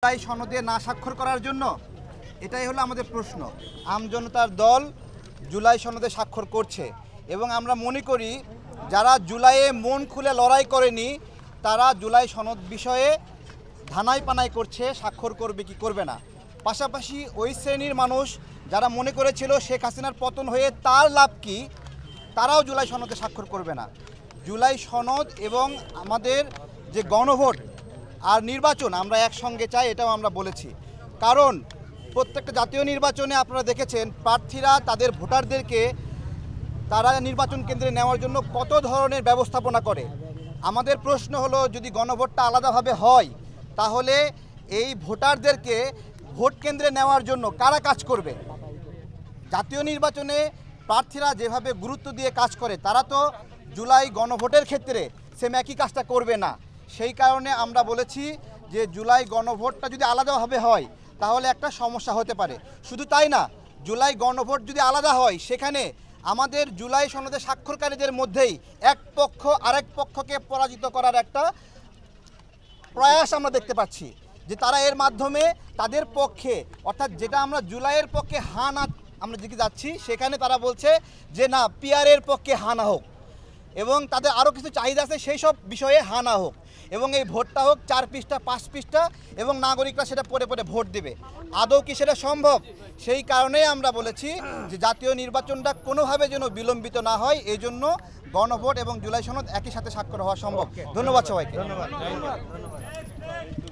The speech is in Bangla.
জুলাই সনদে না স্বাক্ষর করার জন্য এটাই হলো আমাদের প্রশ্ন। আমজনতার দল জুলাই সনদে স্বাক্ষর করছে এবং আমরা মনে করি যারা জুলাইয়ে মন খুলে লড়াই করেনি তারা জুলাই সনদ বিষয়ে ধানাই পানাই করছে, স্বাক্ষর করবে কি করবে না। পাশাপাশি ওই শ্রেণীর মানুষ যারা মনে করেছিল শেখ হাসিনার পতন হয়ে তার লাভ কি, তারাও জুলাই সনদে স্বাক্ষর করবে না। জুলাই সনদ এবং আমাদের যে গণভোট আর নির্বাচন আমরা একসঙ্গে চাই, এটাও আমরা বলেছি। কারণ প্রত্যেকটা জাতীয় নির্বাচনে আপনারা দেখেছেন প্রার্থীরা তাদের ভোটারদেরকে তারা নির্বাচন কেন্দ্রে নেওয়ার জন্য কত ধরনের ব্যবস্থাপনা করে। আমাদের প্রশ্ন হলো যদি গণভোটটা আলাদাভাবে হয় তাহলে এই ভোটারদেরকে ভোট কেন্দ্রে নেওয়ার জন্য কারা কাজ করবে? জাতীয় নির্বাচনে প্রার্থীরা যেভাবে গুরুত্ব দিয়ে কাজ করে তারা তো জুলাই গণভোটের ক্ষেত্রে সেম একই কাজটা করবে না। সেই কারণে আমরা বলেছি যে জুলাই গণভোটটা যদি আলাদাভাবে হয় তাহলে একটা সমস্যা হতে পারে। শুধু তাই না, জুলাই গণভোট যদি আলাদা হয় সেখানে আমাদের জুলাই সনদে স্বাক্ষরকারীদের মধ্যেই এক পক্ষ আরেক পক্ষকে পরাজিত করার একটা প্রয়াস আমরা দেখতে পাচ্ছি, যে তারা এর মাধ্যমে তাদের পক্ষে অর্থাৎ যেটা আমরা জুলাইয়ের পক্ষে হা না আমরা যেদিকে যাচ্ছি সেখানে তারা বলছে যে না পিআরের পক্ষে হা না হোক এবং তাদের আরও কিছু চাহিদা আছে সেই সব বিষয়ে হা না হোক এবং এই ভোটটা হোক 4 পৃষ্ঠা 5 পৃষ্ঠা এবং নাগরিকরা সেটা পড়ে পড়ে ভোট দেবে। আদৌ কি সেটা সম্ভব? সেই কারণেই আমরা বলেছি যে জাতীয় নির্বাচনটা কোনোভাবে যেন বিলম্বিত না হয়, এই জন্য গণভোট এবং জুলাই সনদ একই সাথে স্বাক্ষর হওয়া সম্ভব। ধন্যবাদ সবাইকে। ধন্যবাদ।